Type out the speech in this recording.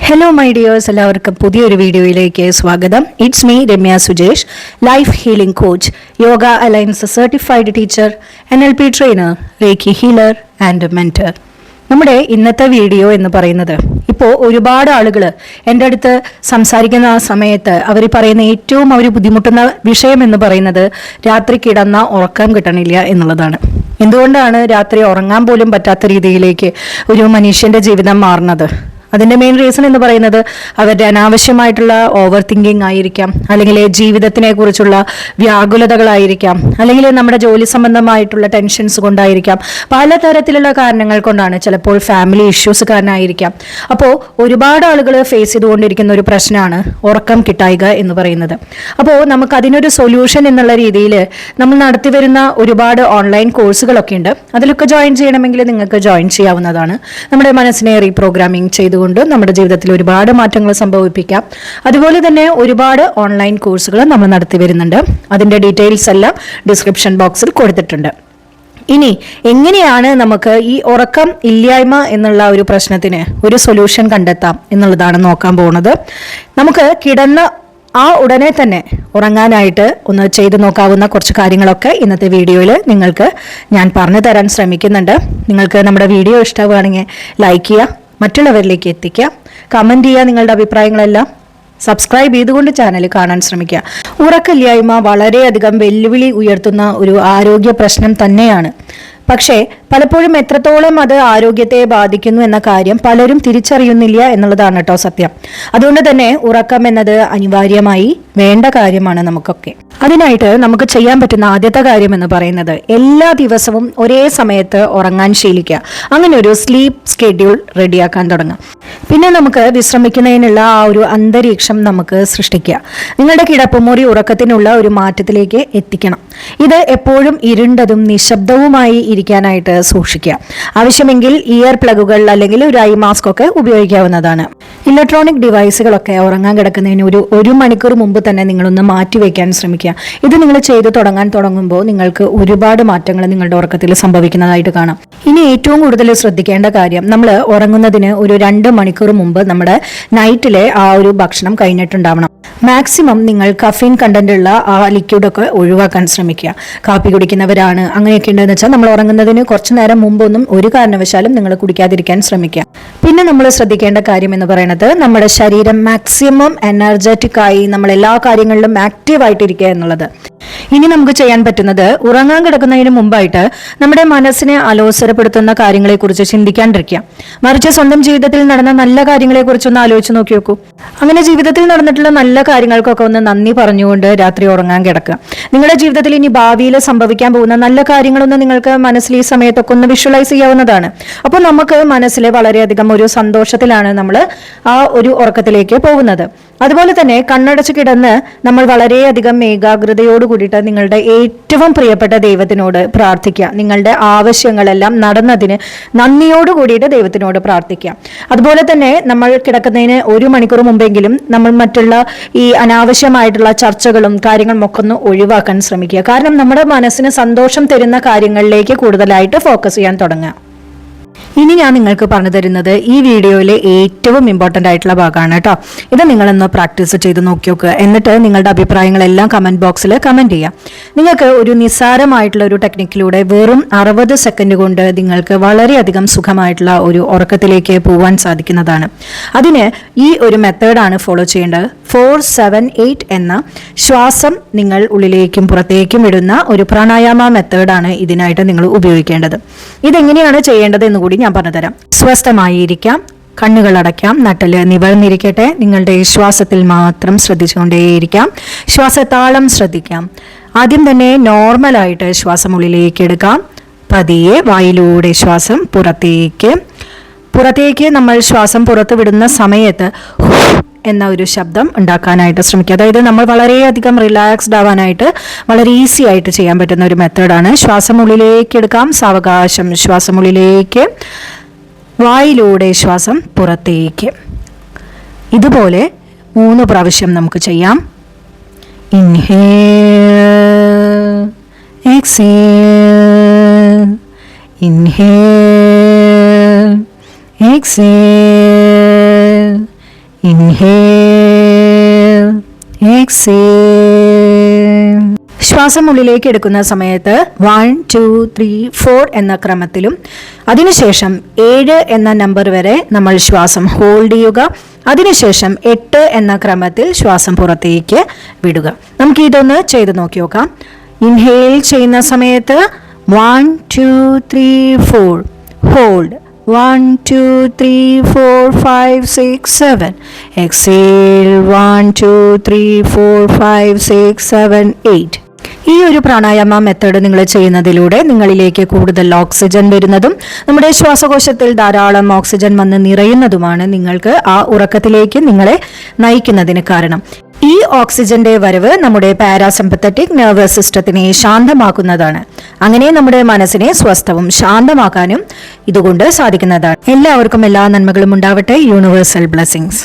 Hello my dears, എല്ലാവർക്കും പുതിയൊരു വീഡിയോയിലേക്ക് സ്വാഗതം. It's me Ramya Sujesh, life healing coach, yoga alliance certified teacher, NLP trainer, reiki healer and mentor. നമ്മുടെ ഇന്നത്തെ വീഡിയോ എന്ന് പറയുന്നത്, ഇപ്പോൾ ഒരുപാട് ആളുകൾ എൻ്റെ അടുത്ത് സംസാരിക്കുന്ന ആ സമയത്ത് അവർ പറയുന്ന ഏറ്റവും അവർ ബുദ്ധിമുട്ടുന്ന വിഷയം എന്ന് പറയുന്നത് രാത്രി കിടന്ന ഉറക്കം കിട്ടണില്ല എന്നുള്ളതാണ്. എന്തുകൊണ്ടാണ് രാത്രി ഉറങ്ങാൻ പോലും പറ്റാത്ത രീതിയിലേക്ക് ഒരു മനുഷ്യൻ്റെ ജീവിതം മാറുന്നത്? അതിൻ്റെ മെയിൻ റീസൺ എന്ന് പറയുന്നത് അവരുടെ അനാവശ്യമായിട്ടുള്ള ഓവർ തിങ്കിങ് ആയിരിക്കാം, അല്ലെങ്കിൽ ജീവിതത്തിനെ കുറിച്ചുള്ള വ്യാകുലതകളായിരിക്കാം, അല്ലെങ്കിൽ നമ്മുടെ ജോലി സംബന്ധമായിട്ടുള്ള ടെൻഷൻസ് കൊണ്ടായിരിക്കാം. പലതരത്തിലുള്ള കാരണങ്ങൾ കൊണ്ടാണ്, ചിലപ്പോൾ ഫാമിലി ഇഷ്യൂസ് കാരണമായിരിക്കാം. അപ്പോൾ ഒരുപാട് ആളുകൾ ഫേസ് ചെയ്തുകൊണ്ടിരിക്കുന്ന ഒരു പ്രശ്നമാണ് ഉറക്കം കിട്ടായിക എന്ന് പറയുന്നത്. അപ്പോൾ നമുക്ക് അതിനൊരു സൊല്യൂഷൻ എന്നുള്ള രീതിയിൽ നമ്മൾ നടത്തി വരുന്ന ഒരുപാട് ഓൺലൈൻ കോഴ്സുകളൊക്കെ ഉണ്ട്. അതിലൊക്കെ ജോയിൻ ചെയ്യണമെങ്കിൽ നിങ്ങൾക്ക് ജോയിൻ ചെയ്യാവുന്നതാണ്. നമ്മുടെ മനസ്സിനെ റീപ്രോഗ്രാമിംഗ് ചെയ്തുകൊണ്ട് നമ്മുടെ ജീവിതത്തിൽ ഒരുപാട് മാറ്റങ്ങൾ സംഭവിപ്പിക്കാം. അതുപോലെ തന്നെ ഒരുപാട് ഓൺലൈൻ കോഴ്സുകൾ നമ്മൾ നടത്തി വരുന്നുണ്ട്. അതിൻ്റെ ഡീറ്റെയിൽസ് എല്ലാം ഡിസ്ക്രിപ്ഷൻ ബോക്സിൽ കൊടുത്തിട്ടുണ്ട്. ഇനി എങ്ങനെയാണ് നമുക്ക് ഈ ഉറക്കം ഇല്ലായ്മ എന്നുള്ള ഒരു പ്രശ്നത്തിന് ഒരു സൊല്യൂഷൻ കണ്ടെത്താം എന്നുള്ളതാണ് നോക്കാൻ പോകുന്നത്. നമുക്ക് കിടന്ന ആ ഉടനെ തന്നെ ഉറങ്ങാനായിട്ട് ഒന്ന് ചെയ്തു നോക്കാവുന്ന കുറച്ച് കാര്യങ്ങളൊക്കെ ഇന്നത്തെ വീഡിയോയിൽ നിങ്ങൾക്ക് ഞാൻ പറഞ്ഞു തരാൻ ശ്രമിക്കുന്നുണ്ട്. നിങ്ങൾക്ക് നമ്മുടെ വീഡിയോ ഇഷ്ടമാവുകയാണെങ്കിൽ ലൈക്ക് ചെയ്യുക, മറ്റുള്ളവരിലേക്ക് എത്തിക്കുക, കമൻറ്റ് ചെയ്യുക നിങ്ങളുടെ അഭിപ്രായങ്ങളെല്ലാം, സബ്സ്ക്രൈബ് ചെയ്തുകൊണ്ട് ചാനൽ കാണാൻ ശ്രമിക്കുക. ഉറക്കമില്ലായ്മ വളരെയധികം വെല്ലുവിളി ഉയർത്തുന്ന ഒരു ആരോഗ്യ പ്രശ്നം തന്നെയാണ്. പക്ഷേ പലപ്പോഴും എത്രത്തോളം അത് ആരോഗ്യത്തെ ബാധിക്കുന്നു എന്ന കാര്യം പലരും തിരിച്ചറിയുന്നില്ല എന്നുള്ളതാണ് കേട്ടോ സത്യം. അതുകൊണ്ട് തന്നെ ഉറക്കം എന്നത് അനിവാര്യമായി വേണ്ട കാര്യമാണ് നമുക്കൊക്കെ. അതിനായിട്ട് നമുക്ക് ചെയ്യാൻ പറ്റുന്ന ആദ്യത്തെ കാര്യം എന്ന് പറയുന്നത്, എല്ലാ ദിവസവും ഒരേ സമയത്ത് ഉറങ്ങാൻ ശീലിക്കുക. അങ്ങനെ ഒരു സ്ലീപ്പ് സ്കെഡ്യൂൾ റെഡിയാക്കാൻ തുടങ്ങാം. പിന്നെ നമുക്ക് വിശ്രമിക്കുന്നതിനുള്ള ആ ഒരു അന്തരീക്ഷം നമുക്ക് സൃഷ്ടിക്കുക. നിങ്ങളുടെ കിടപ്പുമുറി ഉറക്കത്തിനുള്ള ഒരു മാറ്റത്തിലേക്ക് എത്തിക്കണം. ഇത് എപ്പോഴും ഇരുണ്ടതും നിശബ്ദവുമായി ഇരിക്കാനായിട്ട് സൂക്ഷിക്കുക. ആവശ്യമെങ്കിൽ ഇയർ പ്ലഗുകൾ അല്ലെങ്കിൽ ഒരു ഐ മാസ്ക് ഒക്കെ ഉപയോഗിക്കാവുന്നതാണ്. ഇലക്ട്രോണിക് ഡിവൈസുകളൊക്കെ ഉറങ്ങാൻ കിടക്കുന്നതിന് ഒരു മണിക്കൂർ മുമ്പ് തന്നെ നിങ്ങളൊന്ന് മാറ്റിവെക്കാൻ ശ്രമിക്കുക. ഇത് നിങ്ങൾ ചെയ്തു തുടങ്ങുമ്പോൾ നിങ്ങൾക്ക് ഒരുപാട് മാറ്റങ്ങൾ നിങ്ങളുടെ ഉറക്കത്തിൽ സംഭവിക്കുന്നതായിട്ട് കാണാം. ഇനി ഏറ്റവും കൂടുതൽ ശ്രദ്ധിക്കേണ്ട കാര്യം, നമ്മൾ ഉറങ്ങുന്നതിന് ഒരു 2 മണിക്കൂർ മുമ്പ് നമ്മുടെ നൈറ്റിലെ ആ ഒരു ഭക്ഷണം കഴിഞ്ഞിട്ടുണ്ടാവണം. മാക്സിമം നിങ്ങൾ കഫീൻ കണ്ടന്റ് ഉള്ള ആ ലിക്വിഡൊക്കെ ഒഴിവാക്കാൻ ശ്രമിക്കുക. കാപ്പി കുടിക്കുന്നവരാണ് അങ്ങനെയൊക്കെ ഉണ്ടെന്ന് വെച്ചാൽ നമ്മൾ ഉറങ്ങുന്നതിന് കുറച്ചു നേരം മുമ്പൊന്നും ഒരു കാരണവശാലും നിങ്ങൾ കുടിക്കാതിരിക്കാൻ ശ്രമിക്കുക. പിന്നെ നമ്മൾ ശ്രദ്ധിക്കേണ്ട കാര്യം എന്ന് പറയുന്നത്, നമ്മുടെ ശരീരം മാക്സിമം എനർജറ്റിക് ആയി നമ്മൾ എല്ലാ കാര്യങ്ങളിലും ആക്റ്റീവ് ആയിട്ടിരിക്കുക എന്നുള്ളത്. ഇനി നമുക്ക് ചെയ്യാൻ പറ്റുന്നത്, ഉറങ്ങാൻ കിടക്കുന്നതിന് മുമ്പായിട്ട് നമ്മുടെ മനസ്സിനെ അലോസരപ്പെടുത്തുന്ന കാര്യങ്ങളെക്കുറിച്ച് ചിന്തിക്കാണ്ടിരിക്കുക. മറിച്ച് സ്വന്തം ജീവിതത്തിൽ നടന്ന നല്ല കാര്യങ്ങളെക്കുറിച്ചൊന്ന് ആലോചിച്ച് നോക്കി നോക്കൂ. അങ്ങനെ ജീവിതത്തിൽ നടന്നിട്ടുള്ള നല്ല കാര്യങ്ങൾക്കൊക്കെ ഒന്ന് നന്ദി പറഞ്ഞുകൊണ്ട് രാത്രി ഉറങ്ങാൻ കിടക്കുക. നിങ്ങളുടെ ജീവിതത്തിൽ ഇനി ഭാവിയിൽ സംഭവിക്കാൻ പോകുന്ന നല്ല കാര്യങ്ങളൊന്ന് നിങ്ങൾക്ക് മനസ്സിൽ ഈ സമയത്തൊക്കെ ഒന്ന് വിഷ്വലൈസ് ചെയ്യാവുന്നതാണ്. അപ്പോൾ നമുക്ക് മനസ്സിൽ വളരെയധികം ഒരു സന്തോഷത്തിലാണ് നമ്മൾ ആ ഒരു ഉറക്കത്തിലേക്ക് പോകുന്നത്. അതുപോലെ തന്നെ കണ്ണടച്ച് കിടന്ന് നമ്മൾ വളരെയധികം ഏകാഗ്രതയോട് കൂടിയിട്ട് നിങ്ങളുടെ ഏറ്റവും പ്രിയപ്പെട്ട ദൈവത്തിനോട് പ്രാർത്ഥിക്കുക. നിങ്ങളുടെ ആവശ്യങ്ങളെല്ലാം നടന്നതിന് നന്ദിയോട് കൂടിയിട്ട് ദൈവത്തിനോട് പ്രാർത്ഥിക്കുക. അതുപോലെ തന്നെ നമ്മൾ കിടക്കുന്നതിന് 1 മണിക്കൂർ മുമ്പെങ്കിലും നമ്മൾ മറ്റുള്ള ഈ അനാവശ്യമായിട്ടുള്ള ചർച്ചകളും കാര്യങ്ങളും ഒക്കെ ഒന്ന് ഒഴിവാക്കാൻ ശ്രമിക്കുക. കാരണം നമ്മുടെ മനസ്സിന് സന്തോഷം തരുന്ന കാര്യങ്ങളിലേക്ക് കൂടുതലായിട്ട് ഫോക്കസ് ചെയ്യാൻ തുടങ്ങുക. ഇനി ഞാൻ നിങ്ങൾക്ക് പറഞ്ഞു തരുന്നത് ഈ വീഡിയോയിലെ ഏറ്റവും ഇമ്പോർട്ടൻ്റ് ആയിട്ടുള്ള ഭാഗമാണ് കേട്ടോ. ഇത് നിങ്ങളൊന്ന് പ്രാക്ടീസ് ചെയ്ത് നോക്കി നോക്കുക. എന്നിട്ട് നിങ്ങളുടെ അഭിപ്രായങ്ങളെല്ലാം കമൻറ്റ് ബോക്സിൽ കമൻറ്റ് ചെയ്യാം. നിങ്ങൾക്ക് ഒരു നിസ്സാരമായിട്ടുള്ള ഒരു ടെക്നിക്കിലൂടെ വെറും 60 സെക്കൻഡ് കൊണ്ട് നിങ്ങൾക്ക് വളരെയധികം സുഖമായിട്ടുള്ള ഒരു ഉറക്കത്തിലേക്ക് പോകാൻ സാധിക്കുന്നതാണ്. അതിന് ഈ ഒരു മെത്തേഡാണ് ഫോളോ ചെയ്യേണ്ടത്. 4-7-8 എന്ന ശ്വാസം നിങ്ങൾ ഉള്ളിലേക്കും പുറത്തേക്കും ഇടുന്ന ഒരു പ്രാണായാമ മെത്തേഡാണ് ഇതിനായിട്ട് നിങ്ങൾ ഉപയോഗിക്കേണ്ടത്. ഇതെങ്ങനെയാണ് ചെയ്യേണ്ടത് എന്ന് കൂടി ഞാൻ പറഞ്ഞുതരാം. സ്വസ്ഥമായിരിക്കാം, കണ്ണുകൾ അടയ്ക്കാം, നട്ടല് നിവർന്നിരിക്കട്ടെ. നിങ്ങളുടെ ശ്വാസത്തിൽ മാത്രം ശ്രദ്ധിച്ചുകൊണ്ടേയിരിക്കാം. ശ്വാസത്താളം ശ്രദ്ധിക്കാം. ആദ്യം തന്നെ നോർമലായിട്ട് ശ്വാസം ഉള്ളിലേക്ക് എടുക്കാം. പതിയെ വായിലൂടെ ശ്വാസം പുറത്തേക്ക് നമ്മൾ ശ്വാസം പുറത്ത് വിടുന്ന സമയത്ത് എന്ന ഒരു ശബ്ദം ഉണ്ടാക്കാനായിട്ട് ശ്രമിക്കുക. അതായത് നമ്മൾ വളരെയധികം റിലാക്സ്ഡ് ആവാനായിട്ട് വളരെ ഈസി ആയിട്ട് ചെയ്യാൻ പറ്റുന്ന ഒരു മെത്തേഡാണ്. ശ്വാസം ഉള്ളിലേക്ക് എടുക്കാം, സാവകാശം ശ്വാസം ഉള്ളിലേക്ക്, വായിലൂടെ ശ്വാസം പുറത്തേക്ക്. ഇതുപോലെ 3 പ്രാവശ്യം നമുക്ക് ചെയ്യാം. Inhale, exhale, inhale, exhale, inhale, exhale. ശ്വാസം ഉള്ളിലേക്ക് എടുക്കുന്ന സമയത്ത് 1, 2, 3, 4 എന്ന ക്രമത്തിലും അതിനുശേഷം 7 എന്ന നമ്പർ വരെ നമ്മൾ ശ്വാസം ഹോൾഡ് ചെയ്യുക. അതിനുശേഷം 8 എന്ന ക്രമത്തിൽ ശ്വാസം പുറത്തേക്ക് വിടുക. നമുക്ക് ഇതൊന്ന് ചെയ്ത് നോക്കി നോക്കാം. ഇൻഹേൽ ചെയ്യുന്ന സമയത്ത് 1, 2, 3, 4 ഹോൾഡ്. 1, 2, 3, 4, 5, 6, 7. Exhale. 1, 2, 3, 4, 5, 6, 7, 8. ഈ ഒരു പ്രാണായാമ മെത്തേഡ് നിങ്ങൾ ചെയ്യുന്നതിലൂടെ നിങ്ങളിലേക്ക് കൂടുതൽ ഓക്സിജൻ വരുന്നതും നമ്മുടെ ശ്വാസകോശത്തിൽ ധാരാളം ഓക്സിജൻ വന്ന് നിറയുന്നതുമാണ് നിങ്ങൾക്ക് ആ ഉറക്കത്തിലേക്ക് നിങ്ങളെ നയിക്കുന്നതിന് കാരണം. ഈ ഓക്സിജന്റെ വരവ് നമ്മുടെ പാരാസിമ്പത്തറ്റിക് നെർവസ് സിസ്റ്റത്തിനെ ശാന്തമാക്കുന്നതാണ്. അങ്ങനെ നമ്മുടെ മനസ്സിനെ സ്വസ്ഥവും ശാന്തമാക്കാനും ഇതുകൊണ്ട് സാധിക്കുന്നതാണ്. എല്ലാവർക്കും എല്ലാ നന്മകളും ഉണ്ടാവട്ടെ. Universal blessings.